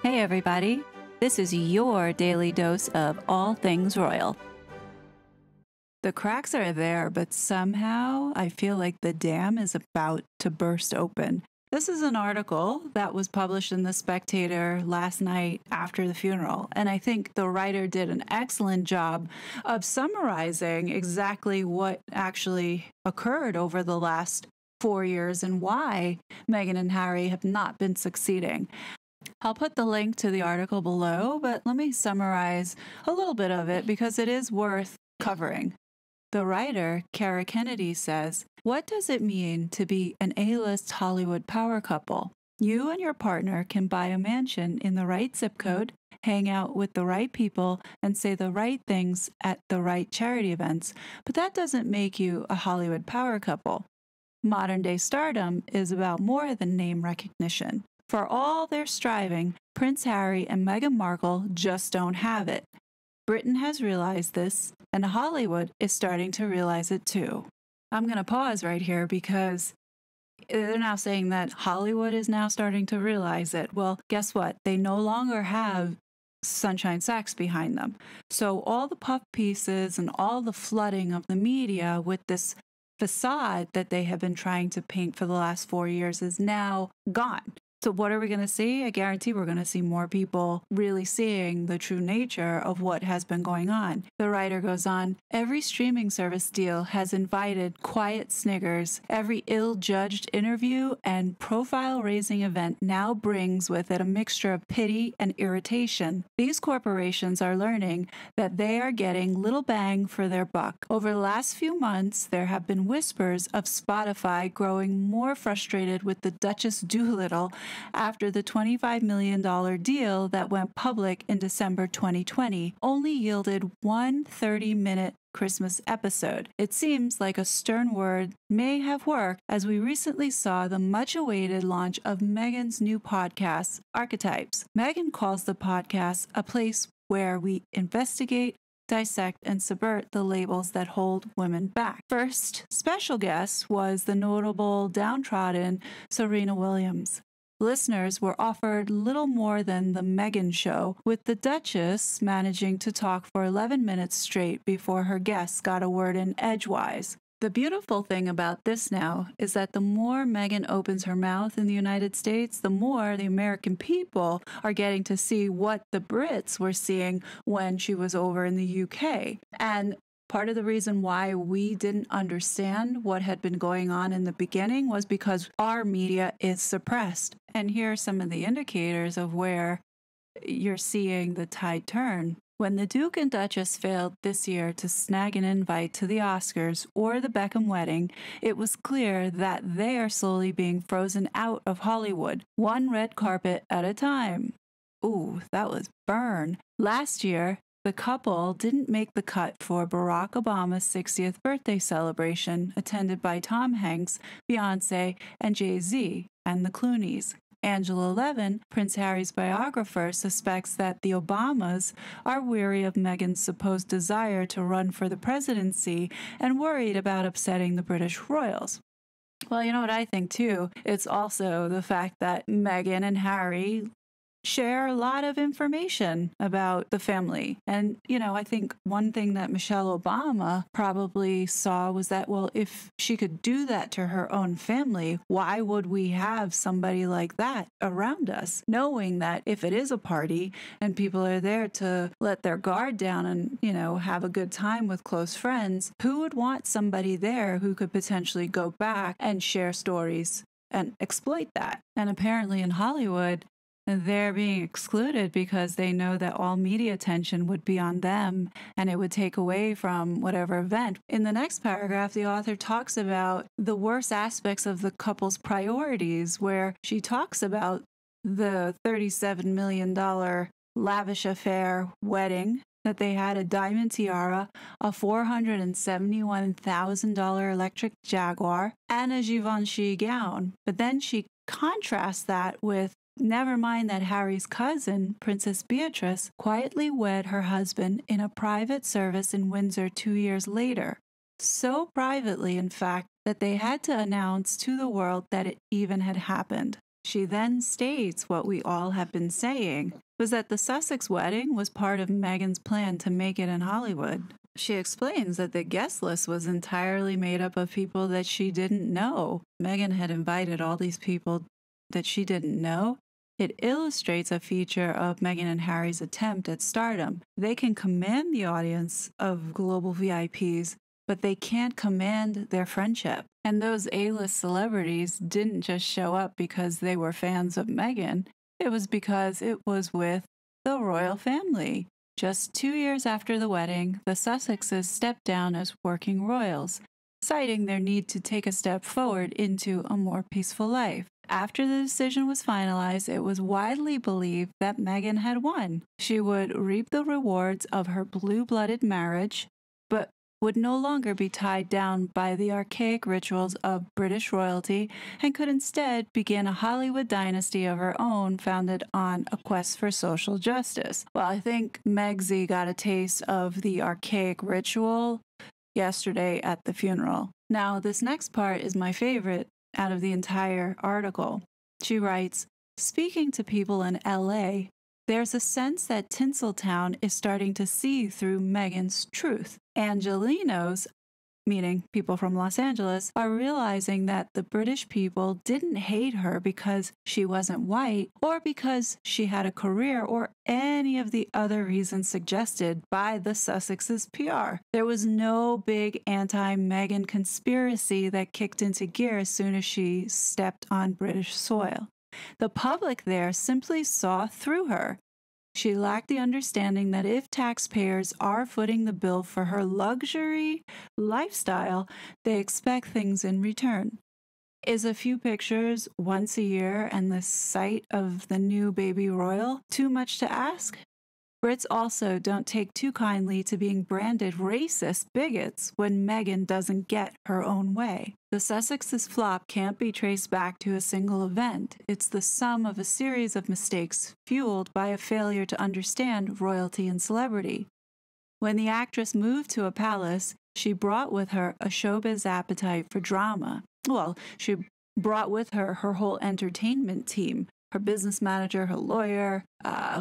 Hey everybody, this is your daily dose of all things royal. The cracks are there, but somehow I feel like the dam is about to burst open. This is an article that was published in the Spectator last night after the funeral, and I think the writer did an excellent job of summarizing exactly what actually occurred over the last 4 years and why Meghan and Harry have not been succeeding. I'll put the link to the article below, but let me summarize a little bit of it because it is worth covering. The writer, Kara Kennedy, says, "What does it mean to be an A-list Hollywood power couple? You and your partner can buy a mansion in the right zip code, hang out with the right people, and say the right things at the right charity events, but that doesn't make you a Hollywood power couple. Modern-day stardom is about more than name recognition. For all their striving, Prince Harry and Meghan Markle just don't have it. Britain has realized this, and Hollywood is starting to realize it too." I'm going to pause right here because they're now saying that Hollywood is now starting to realize it. Well, guess what? They no longer have Sunshine Sachs behind them. So all the puff pieces and all the flooding of the media with this facade that they have been trying to paint for the last 4 years is now gone. So what are we going to see? I guarantee we're going to see more people really seeing the true nature of what has been going on. The writer goes on, "Every streaming service deal has invited quiet sniggers. Every ill-judged interview and profile-raising event now brings with it a mixture of pity and irritation. These corporations are learning that they are getting little bang for their buck. Over the last few months, there have been whispers of Spotify growing more frustrated with the Duchess Doolittle after the $25 million deal that went public in December 2020 only yielded one 30-minute Christmas episode. It seems like a stern word may have worked, as we recently saw the much-awaited launch of Meghan's new podcast, Archetypes. Meghan calls the podcast a place where we investigate, dissect, and subvert the labels that hold women back." First special guest was the notable downtrodden Serena Williams. Listeners were offered little more than the Meghan show, with the Duchess managing to talk for 11 minutes straight before her guests got a word in edgewise. The beautiful thing about this now is that the more Meghan opens her mouth in the United States, the more the American people are getting to see what the Brits were seeing when she was over in the UK. And part of the reason why we didn't understand what had been going on in the beginning was because our media is suppressed. And here are some of the indicators of where you're seeing the tide turn. When the Duke and Duchess failed this year to snag an invite to the Oscars or the Beckham wedding, it was clear that they are slowly being frozen out of Hollywood, one red carpet at a time. Ooh, that was burn. Last year, the couple didn't make the cut for Barack Obama's 60th birthday celebration, attended by Tom Hanks, Beyoncé, and Jay-Z, and the Clooneys. Angela Levin, Prince Harry's biographer, suspects that the Obamas are weary of Meghan's supposed desire to run for the presidency and worried about upsetting the British royals. Well, you know what I think too? It's also the fact that Meghan and Harry share a lot of information about the family. And, I think one thing that Michelle Obama probably saw was that, well, if she could do that to her own family, why would we have somebody like that around us? Knowing that if it is a party and people are there to let their guard down and, have a good time with close friends, who would want somebody there who could potentially go back and share stories and exploit that? And apparently in Hollywood, they're being excluded because they know that all media attention would be on them and it would take away from whatever event. In the next paragraph, the author talks about the worst aspects of the couple's priorities, where she talks about the $37 million lavish affair wedding that they had, a diamond tiara, a $471,000 electric Jaguar, and a Givenchy gown. But then she contrasts that with, never mind that Harry's cousin, Princess Beatrice, quietly wed her husband in a private service in Windsor 2 years later. So privately, in fact, that they had to announce to the world that it even had happened. She then states what we all have been saying, was that the Sussex wedding was part of Meghan's plan to make it in Hollywood. She explains that the guest list was entirely made up of people that she didn't know. Meghan had invited all these people that she didn't know. It illustrates a feature of Meghan and Harry's attempt at stardom. They can command the audience of global VIPs, but they can't command their friendship. And those A-list celebrities didn't just show up because they were fans of Meghan. It was because it was with the royal family. Just 2 years after the wedding, the Sussexes stepped down as working royals, citing their need to take a step forward into a more peaceful life. After the decision was finalized, it was widely believed that Meghan had won. She would reap the rewards of her blue-blooded marriage, but would no longer be tied down by the archaic rituals of British royalty and could instead begin a Hollywood dynasty of her own founded on a quest for social justice. Well, I think Megsy got a taste of the archaic ritual yesterday at the funeral. Now, this next part is my favorite out of the entire article. She writes, speaking to people in LA, there's a sense that Tinseltown is starting to see through Meghan's truth. Angelinos, meaning people from Los Angeles, are realizing that the British people didn't hate her because she wasn't white or because she had a career or any of the other reasons suggested by the Sussexes' PR. There was no big anti-Meghan conspiracy that kicked into gear as soon as she stepped on British soil. The public there simply saw through her. She lacked the understanding that if taxpayers are footing the bill for her luxury lifestyle, they expect things in return. Is a few pictures once a year and the sight of the new baby royal too much to ask? Brits also don't take too kindly to being branded racist bigots when Meghan doesn't get her own way. The Sussexes' flop can't be traced back to a single event. It's the sum of a series of mistakes fueled by a failure to understand royalty and celebrity. When the actress moved to a palace, she brought with her a showbiz appetite for drama. Well, she brought with her her whole entertainment team. Her business manager, her lawyer,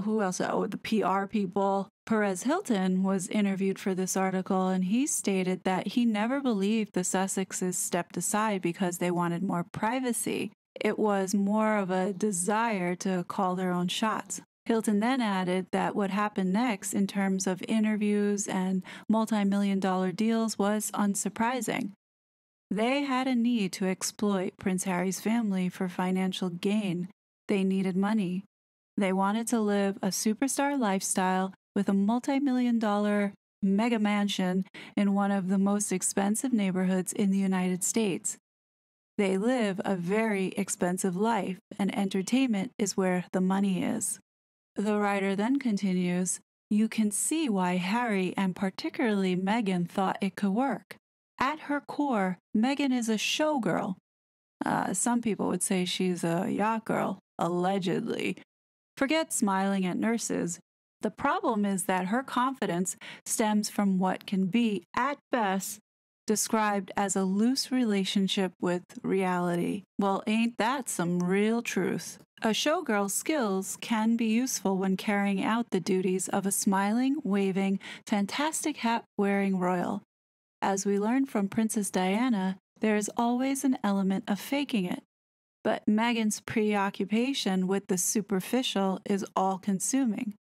who else? Oh, the PR people. Perez Hilton was interviewed for this article, and he stated that he never believed the Sussexes stepped aside because they wanted more privacy. It was more of a desire to call their own shots. Hilton then added that what happened next in terms of interviews and multi-million-dollar deals was unsurprising. They had a need to exploit Prince Harry's family for financial gain. They needed money. They wanted to live a superstar lifestyle with a multi-million-dollar mega mansion in one of the most expensive neighborhoods in the United States. They live a very expensive life, and entertainment is where the money is. The writer then continues, you can see why Harry and particularly Meghan thought it could work. At her core, Meghan is a showgirl. Some people would say she's a yacht girl, allegedly. Forget smiling at nurses. The problem is that her confidence stems from what can be, at best, described as a loose relationship with reality. Well, ain't that some real truth? A showgirl's skills can be useful when carrying out the duties of a smiling, waving, fantastic hat-wearing royal. As we learned from Princess Diana, there is always an element of faking it. But Meghan's preoccupation with the superficial is all-consuming,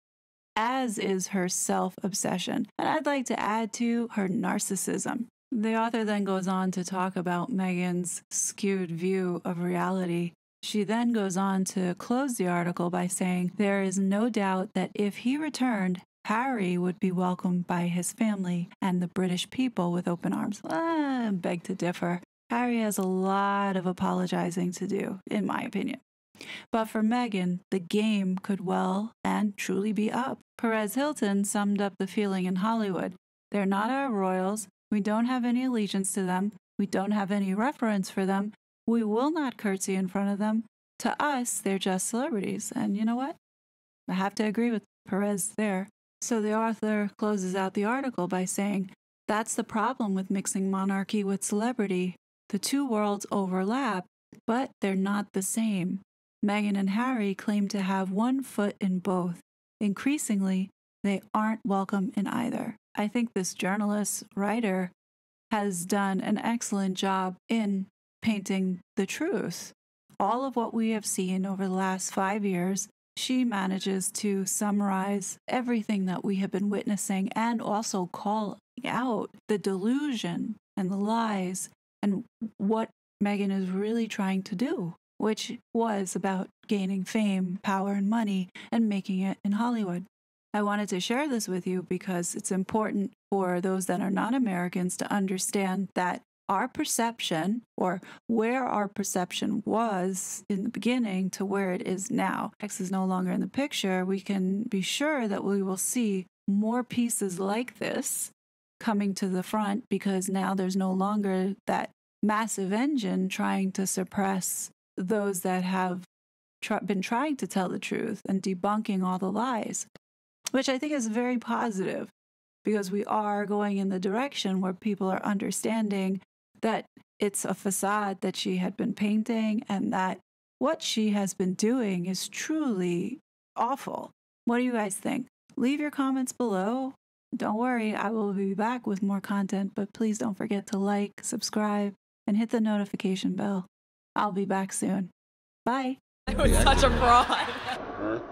as is her self-obsession, and I'd like to add to her narcissism. The author then goes on to talk about Meghan's skewed view of reality. She then goes on to close the article by saying, there is no doubt that if he returned, Harry would be welcomed by his family and the British people with open arms. I beg to differ. Harry has a lot of apologizing to do, in my opinion. But for Meghan, the game could well and truly be up. Perez Hilton summed up the feeling in Hollywood. They're not our royals. We don't have any allegiance to them. We don't have any reverence for them. We will not curtsy in front of them. To us, they're just celebrities. And you know what? I have to agree with Perez there. So the author closes out the article by saying, that's the problem with mixing monarchy with celebrity. The two worlds overlap, but they're not the same. Meghan and Harry claim to have one foot in both. Increasingly, they aren't welcome in either. I think this journalist, writer, has done an excellent job in painting the truth. All of what we have seen over the last 5 years, she manages to summarize everything that we have been witnessing and also call out the delusion and the lies and what Meghan is really trying to do, which was about gaining fame, power, and money and making it in Hollywood. I wanted to share this with you because it's important for those that are not Americans to understand that our perception, or where our perception was in the beginning to where it is now. X is no longer in the picture. We can be sure that we will see more pieces like this coming to the front because now there's no longer that massive engine trying to suppress those that have been trying to tell the truth and debunking all the lies, which I think is very positive because we are going in the direction where people are understanding that it's a facade that she had been painting and that what she has been doing is truly awful. What do you guys think? Leave your comments below. Don't worry, I will be back with more content, but please don't forget to like, subscribe, and hit the notification bell. I'll be back soon. Bye. I was such a fraud.